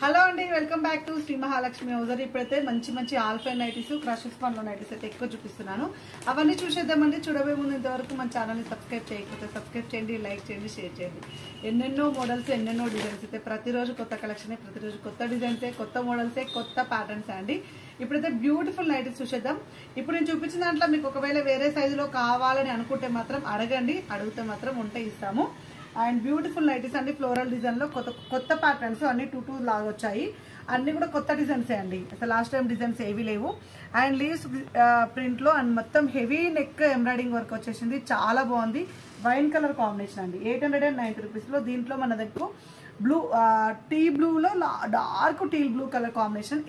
Hello అండి, welcome back to Shri Mahalakshmi హౌజర్. ఇప్పుడైతే మంచి మంచి ఆల్ఫైన్ నైటీస్, క్రషెస్ పన్లో నైటీస్ అయితే ఎక్కువ చూపిస్తున్నాను. అవన్నీ చూసేద్దామండి. చూడబోయే ముందు ఇంతవరకు మన ఛానల్ని సబ్స్క్రైబ్ చేయకపోతే సబ్స్క్రైబ్ చేయండి, లైక్ చేయండి, షేర్ చేయండి. ఎన్నెన్నో మోడల్స్, ఎన్నెన్నో డిజైన్స్ అయితే ప్రతిరోజు కొత్త కలెక్షన్, ప్రతిరోజు కొత్త డిజైన్సే, కొత్త మోడల్సే, కొత్త ప్యాటర్న్స్ అండి. ఇప్పుడైతే బ్యూటిఫుల్ నైటీస్ చూసేద్దాం. ఇప్పుడు నేను చూపించిన దాంట్లో మీకు ఒకవేళ వేరే సైజులో కావాలని అనుకుంటే మాత్రం అడగండి, అడిగితే మాత్రం ఉంటే ఇస్తాము. అండ్ బ్యూటిఫుల్ నైటీస్ అండి, ఫ్లోరల్ డిజైన్ లో కొత్త ప్యాటర్న్స్ అన్ని టూ లాగా వచ్చాయి. అన్ని కూడా కొత్త డిజైన్సే అండి, అసలు లాస్ట్ టైం డిజైన్స్ ఏవి లేవు. అండ్ లీవ్స్ ప్రింట్ లో అండ్ మొత్తం హెవీ నెక్ ఎంబ్రాయిడింగ్ వర్క్ వచ్చేసింది, చాలా బాగుంది. వైన్ కలర్ కాంబినేషన్ అండి, 890 రూపీస్ లో. దీంట్లో మన దగ్గర బ్లూ టీ బ్లూ లో dark teal blue colour combination,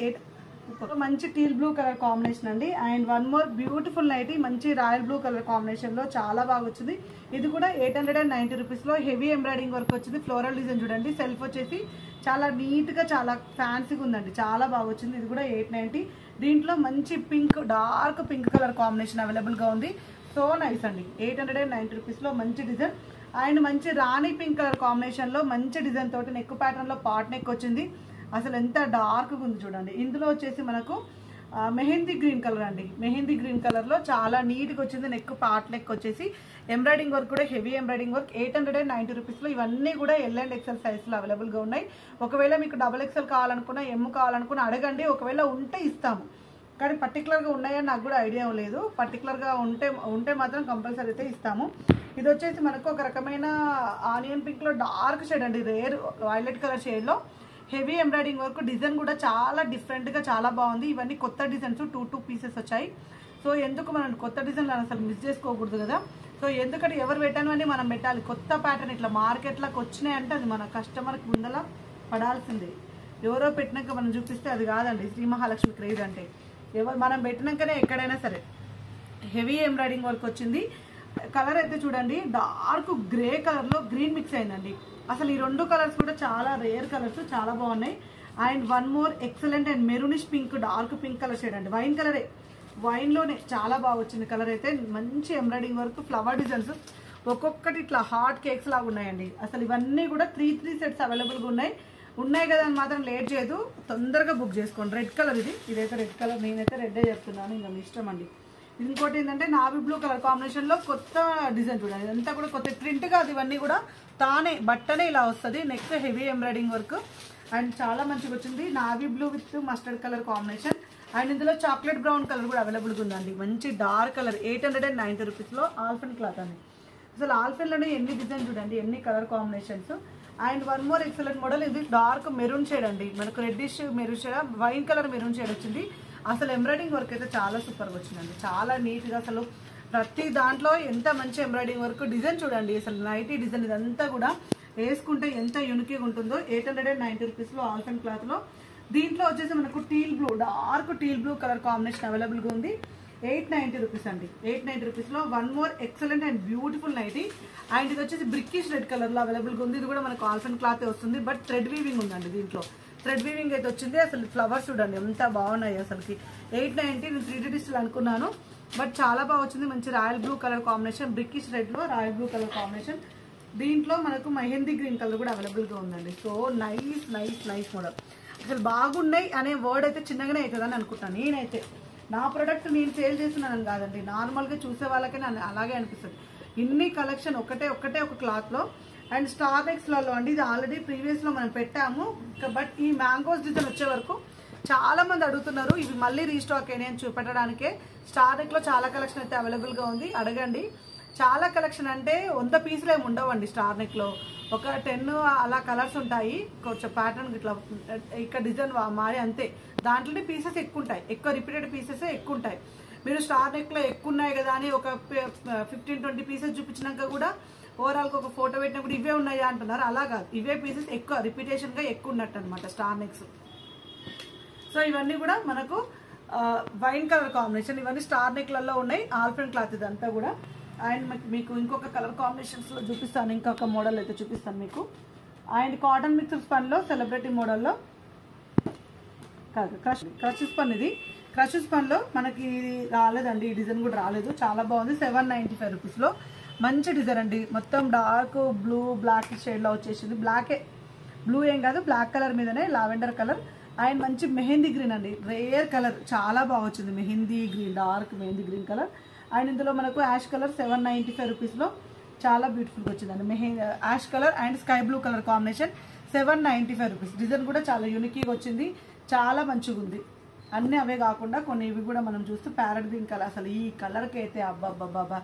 మంచి టీల్ బ్లూ కలర్ కాంబినేషన్ అండి. And one more beautiful nightie, మంచి రాయల్ బ్లూ కలర్ కాంబినేషన్ లో చాలా బాగా వచ్చింది. ఇది కూడా 890 రూపీస్ లో హెవీ ఎంబ్రాయిడింగ్ వర్క్ వచ్చింది. ఫ్లోరల్ డిజైన్ చూడండి, సెల్ఫ్ వచ్చేసి చాలా నీట్ గా చాలా ఫ్యాన్సీగా ఉందండి, చాలా బాగా వచ్చింది. ఇది కూడా 890. దీంట్లో మంచి pink, dark pink colour combination available గా ఉంది. సో నైస్ అండి, 890 రూపీస్ లో మంచి డిజైన్. అండ్ మంచి రాణి పింక్ కలర్ కాంబినేషన్ లో మంచి డిజైన్ తోటి నెక్ ప్యాటర్న్ లో పాట్ నెక్ వచ్చింది. అసలు ఎంత డార్క్గా ఉంది చూడండి. ఇందులో వచ్చేసి మనకు మెహందీ గ్రీన్ కలర్ అండి, మెహందీ గ్రీన్ కలర్ లో చాలా నీట్గా వచ్చింది. నెక్ పార్ట్ నెక్ వచ్చేసి ఎంబ్రాయిడింగ్ వర్క్ కూడా హెవీ ఎంబ్రాయిడింగ్ వర్క్. 890 రూపీస్ లో ఇవన్నీ కూడా ఎల్ అండ్ ఎక్సెల్ సైజ్ లో అవైలబుల్ గా ఉన్నాయి. ఒకవేళ మీకు డబుల్ ఎక్సెల్ కావాలనుకున్నా, ఎమ్ కావాలనుకున్నా అడగండి, ఒకవేళ ఉంటే ఇస్తాము. కానీ పర్టికులర్ గా ఉన్నాయని నాకు కూడా ఐడియా లేదు. పర్టికులర్ గా ఉంటే మాత్రం కంపల్సరీ అయితే ఇస్తాము. ఇది వచ్చేసి మనకు ఒక రకమైన ఆనియన్ పింక్ లో డార్క్ షేడ్ అండి, రేర్ వైలెట్ కలర్ షేడ్ లో హెవీ ఎంబ్రాయిడింగ్ వర్క్. డిజైన్ కూడా చాలా డిఫరెంట్ గా చాలా బాగుంది. ఇవన్నీ కొత్త డిజైన్స్, టూ పీసెస్ వచ్చాయి. సో ఎందుకు మనం కొత్త డిజైన్లు అసలు మిస్ చేసుకోకూడదు కదా. సో ఎందుకంటే ఎవరు పెట్టాను అని మనం పెట్టాలి. కొత్త ప్యాటర్న్ ఇట్లా మార్కెట్లోకి వచ్చినాయంటే అది మన కస్టమర్కి ముందల పడాల్సిందే. ఎవరో పెట్టినాక మనం చూపిస్తే అది కాదండి శ్రీ మహాలక్ష్మి క్రేజ్ అంటే. ఎవరు మనం పెట్టినాకనే ఎక్కడైనా సరే. హెవీ ఎంబ్రాయిడింగ్ వర్క్ వచ్చింది. కలర్ అయితే చూడండి, డార్క్ గ్రే కలర్ లో గ్రీన్ మిక్స్ అయిందండి. అసలు ఈ రెండు కలర్స్ కూడా చాలా రేర్ కలర్స్, చాలా బాగున్నాయి. And one more excellent and maroonish pink, dark pink colour shade అండి, వైన్ కలరే, వైన్ లోనే చాలా బాగా వచ్చింది కలర్ అయితే. మంచి ఎంబ్రాయిడింగ్ వర్క్, ఫ్లవర్ డిజైన్స్ ఒక్కొక్కటి ఇట్లా హాట్ కేక్స్ లాగా ఉన్నాయండి. అసలు ఇవన్నీ కూడా త్రీ సెట్స్ అవైలబుల్ గా ఉన్నాయి కదా అని మాత్రం లేట్ చేయదు, తొందరగా బుక్ చేసుకోండి. రెడ్ కలర్ ఇదైతే రెడ్ కలర్, నేనైతే రెడ్డే చెప్తున్నాను, ఇంకా మీ ఇష్టం అండి. ఇంకోటి ఏంటంటే నావీ బ్లూ కలర్ కాంబినేషన్ లో కొత్త డిజైన్ చూడండి, ఇదంతా కూడా కొత్త ప్రింట్ కాదు, ఇవన్నీ కూడా తానే బట్టనే ఇలా వస్తుంది. Next heavy embroidering work and చాలా మంచిగా వచ్చింది. Navy blue with mustard colour combination. And ఇందులో చాక్లెట్ బ్రౌన్ కలర్ కూడా అవైలబుల్గా ఉందండి, మంచి డార్క్ కలర్. 890 రూపీస్ లో ఆల్ఫెన్ క్లాత్ అండి. అసలు ఆల్ఫెన్ లోనే ఎన్ని డిజైన్ చూడండి, ఎన్ని colour combinations. And one more excellent model, ఇది డార్క్ మెరూన్ షేడ్ అండి, మనకు reddish maroon shade, wine colour maroon shade వచ్చింది. అసలు ఎంబ్రాయిడింగ్ వర్క్ అయితే చాలా సూపర్గా వచ్చిందండి, చాలా నీట్గా. అసలు ప్రతి దాంట్లో ఎంత మంచి ఎంబ్రాయిడింగ్ వర్క్. డిజైన్ చూడండి, అసలు నైటీ డిజైన్ ఇదంతా కూడా వేసుకుంటే ఎంత యూనిక్గా ఉంటుందో. 890 రూపీస్ లో ఆల్ఫెన్ క్లాత్ లో. దీంట్లో వచ్చేసి మనకు teal blue, dark teal blue colour combination available గా ఉంది. 890 రూపీస్ అండి, 890 రూపీస్ లో one more excellent and beautiful nightie. And ఇది వచ్చేసి బ్రిక్కిష్ రెడ్ కలర్ లో అవైలబుల్ గా ఉంది. ఇది కూడా మనకు ఆల్ఫెన్ క్లాత్ వస్తుంది, బట్ థ్రెడ్ వీవింగ్ ఉందండి దీంట్లో, థ్రెడ్ వీవింగ్ అయితే వచ్చింది. అసలు ఫ్లవర్స్ చూడండి ఎంత బాగున్నాయి అసలుకి. 890, నేను 3D డిజిటల్ అనుకున్నాను, బట్ చాలా బాగా వచ్చింది. మంచి royal blue colour combination, brickish red లో రాయల్ బ్లూ కలర్ కాంబినేషన్. దీంట్లో మనకు మెహందీ గ్రీన్ కలర్ కూడా అవైలబుల్ గా ఉందండి. So nice nice nice model. అసలు బాగున్నాయి అనే వర్డ్ అయితే చిన్నగానే అవుతుందని అనుకుంటాను నేనైతే. నా ప్రొడక్ట్ నేను సేల్ చేస్తున్నాను కాదండి, నార్మల్ గా చూసే వాళ్ళకే నన్ను అలాగే అనిపిస్తుంది. ఇన్ని కలెక్షన్ ఒకటే ఒక క్లాత్ లో. అండ్ స్టార్ నెక్స్ లలో అండి, ఇది ఆల్రెడీ ప్రీవియస్ లో మనం పెట్టాము, బట్ ఈ మ్యాంగోస్ డిజైన్ వచ్చే వరకు చాలా మంది అడుగుతున్నారు. ఇవి మళ్ళీ రీస్టాక్ అయినాయి అని చూపెట్టడానికే. స్టార్ నెక్ లో చాలా కలెక్షన్ అయితే అవైలబుల్ గా ఉంది, అడగండి. చాలా కలెక్షన్ అంటే 100 పీసులు ఏమి ఉండవండి స్టార్ నెక్ లో, ఒక 10 అలా కలర్స్ ఉంటాయి. కొంచెం ప్యాటర్న్ ఇట్లా ఇక్కడ డిజైన్ మారి అంతే. దాంట్లోనే పీసెస్ ఎక్కువ ఉంటాయి, ఎక్కువ రిపీటెడ్ పీసెస్ ఎక్కువ ఉంటాయి. మీరు స్టార్ నెక్ లో ఎక్కువ ఉన్నాయి కదా అని ఒక 15-20 పీసెస్ చూపించినాక కూడా ఓవరాల్ గా ఒక ఫోటో పెట్టినప్పుడు ఇవే ఉన్నాయా అంటున్నారు. అలా కాదు, ఇవే పీసెస్ ఎక్కువ రిపీటేషన్ గా ఎక్కువ ఉన్నట్టు అనమాట స్టార్ నెక్స్. సో ఇవన్నీ కూడా మనకు వైన్ కలర్ కాంబినేషన్, ఇవన్నీ స్టార్ నెక్ లలో ఉన్నాయి. ఆల్ఫెన్ క్లాత్ ఇదంతా కూడా. అండ్ మీకు ఇంకొక కలర్ కాంబినేషన్స్ లో చూపిస్తాను, ఇంకొక మోడల్ అయితే చూపిస్తాను మీకు. అండ్ కాటన్ మిక్స్ పన్ లో సెలబ్రిటీ మోడల్లో కాదు, క్రషెస్ పన్. ఇది క్రషెస్ పన్ లో మనకి రాలేదండి, ఈ డిజైన్ కూడా రాలేదు, చాలా బాగుంది. 795 రూపీస్ లో మంచి డిజైన్ అండి. మొత్తం డార్క్ బ్లూ బ్లాక్ షేడ్ లో వచ్చేసింది, బ్లాకే బ్లూ ఏం కాదు, బ్లాక్ కలర్ మీదనే లావెండర్ కలర్ అండ్ మంచి మెహందీ గ్రీన్ అండి, రేర్ కలర్, చాలా బాగా వచ్చింది mehndi green, dark mehndi green colour. And ఇందులో మనకు యాష్ కలర్ 795 రూపీస్లో చాలా బ్యూటిఫుల్గా వచ్చిందండి. Ash colour and sky blue colour combination 795 rupees. Design కూడా చాలా యూనిక్గా వచ్చింది, చాలా మంచిగా ఉంది. అన్నీ అవే కాకుండా కొన్ని ఇవి కూడా మనం చూస్తూ ప్యారెట్ గ్రీన్ కలర్, అసలు ఈ కలర్కి అయితే అబ్బాబ్బాబ్బా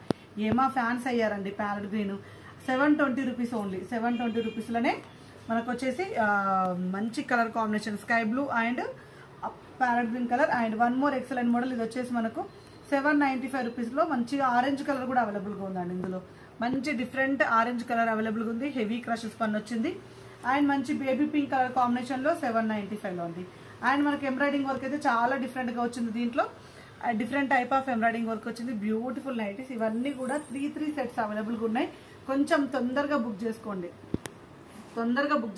ఏమా ఫ్యాన్స్ అయ్యారండి. Parrot green 720 rupees only. 720 రూపీస్లోనే మనకు వచ్చేసి మంచి colour combination sky blue and parrot green colour. And one more excellent model, ఇది వచ్చేసి మనకు 795 రూపీస్లో మంచిగా ఆరెంజ్ కలర్ కూడా అవైలబుల్గా ఉందండి. ఇందులో మంచి డిఫరెంట్ ఆరెంజ్ కలర్ అవైలబుల్గా ఉంది, హెవీ క్రషెస్ పన్ను వచ్చింది. అండ్ మంచి బేబీ పింక్ కలర్ కాంబినేషన్లో 795లో ఉంది. అండ్ మనకి ఎంబ్రాయిడింగ్ వర్క్ అయితే చాలా డిఫరెంట్గా వచ్చింది. దీంట్లో different type of embroidering work వచ్చింది, బ్యూటిఫుల్ నైటీస్. ఇవన్నీ కూడా 3 సెట్స్ అవైలబుల్గా ఉన్నాయి. కొంచెం తొందరగా బుక్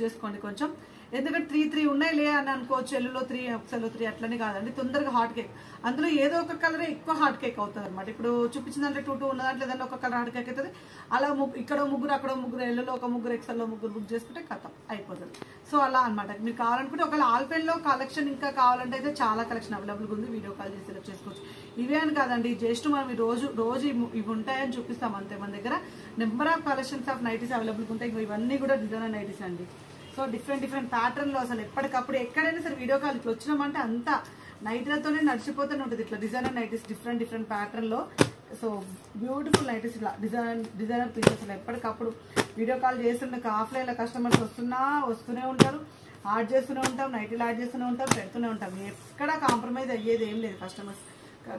చేసుకోండి కొంచెం, ఎందుకంటే 3 ఉన్నాయి లే అని అనుకోవచ్చు. ఎల్లులో 3 ఎక్సెల్లో 3 అట్లనే కాదండి, తొందరగా హాట్ కేక్. అందులో ఏదో ఒక కలర్ ఎక్కువ హాట్ కేక్ అవుతుంది అనమాట. ఇప్పుడు చూపించిన దాంట్లో 2 ఉన్న దాంట్లో ఏదైనా ఒక కలర్ హాట్ కేక్ అవుతుంది. అలా ఇక్కడ ముగ్గురు, అక్కడ ముగ్గురు, ఎల్లులో ఒక ముగ్గురు, ఎక్సెల్లో ముగ్గురు బుక్ చేసుకుంటే కథం అయిపోతుంది. సో అలా అనమాట. మీరు కావాలనుకుంటే ఒకవేళ ఆల్పెన్లో కలెక్షన్ ఇంకా కావాలంటే అయితే చాలా కలెక్షన్ అవైలబుల్గా ఉంది, వీడియో కాల్ చేసి సెలెక్ట్ చేసుకోవచ్చు. ఇవే అని కాదండి, జస్ట్ మనం రోజు ఇవి ఉంటాయని చూపిస్తాం అంతే. మన దగ్గర number of collections of nighties అవైలబుల్గా ఉంటాయి. ఇవన్నీ కూడా డిజైనర్ నైటీస్ అండి. సో డిఫరెంట్ ప్యాటర్న్లో అసలు ఎప్పటికప్పుడు ఎక్కడైనా సరే వీడియో కాల్ ఇట్లా వచ్చినామంటే అంతా నైట్లతోనే నడిచిపోతూనే ఉంటుంది. ఇట్లా డిజైనర్ నైటీస్ డిఫరెంట్ ప్యాటర్న్లో. సో బ్యూటిఫుల్ నైటీస్, ఇట్లా డిజైనర్ పీసెస్ ఎప్పటికప్పుడు వీడియో కాల్ చేస్తుండే ఆఫ్లైన్లో కస్టమర్స్ వస్తూనే ఉంటారు, యాడ్ చేస్తూనే ఉంటాం, నైటీలు యాడ్ చేస్తూనే ఉంటాం, పెడుతూనే ఉంటాం. ఎక్కడ కాంప్రమైజ్ అయ్యేది ఏం లేదు. కస్టమర్స్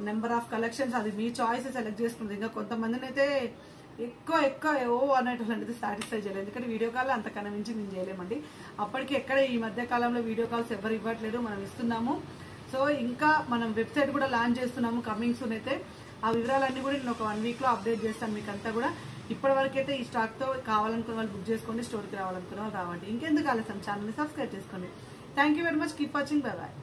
నెంబర్ ఆఫ్ కలెక్షన్స్, అది మీ చాయిస్ సెలెక్ట్ చేసుకుంది. ఇంకా కొంతమందిని అయితే ఎక్కువ అనేటువంటి సాటిస్ఫై చేయలేదు, ఎందుకంటే వీడియో కాల్ అంతకన్నా మించి మేము చేయలేమండి. అప్పటికి ఎక్కడ ఈ మధ్య కాలంలో వీడియో కాల్స్ ఎవరు ఇవ్వట్లేదు, మనం ఇస్తున్నాము. సో ఇంకా మనం వెబ్సైట్ కూడా లాంచ్ చేస్తున్నాము కమింగ్ సూన్ అయితే. ఆ వివరాలన్నీ కూడా నేను ఒక 1 వీక్లో అప్డేట్ చేస్తాను మీకు అంతా కూడా. ఇప్పటి వరకు అయితే ఈ స్టాక్తో కావాలనుకున్న వాళ్ళు బుక్ చేసుకోండి, స్టోర్కి రావాలనుకున్న వాళ్ళు రావండి. ఇంకెందుకు ఆలస్యం, ఛానల్ని సబ్స్క్రైబ్ చేసుకోండి. Thank you very much, keep watching, bye bye.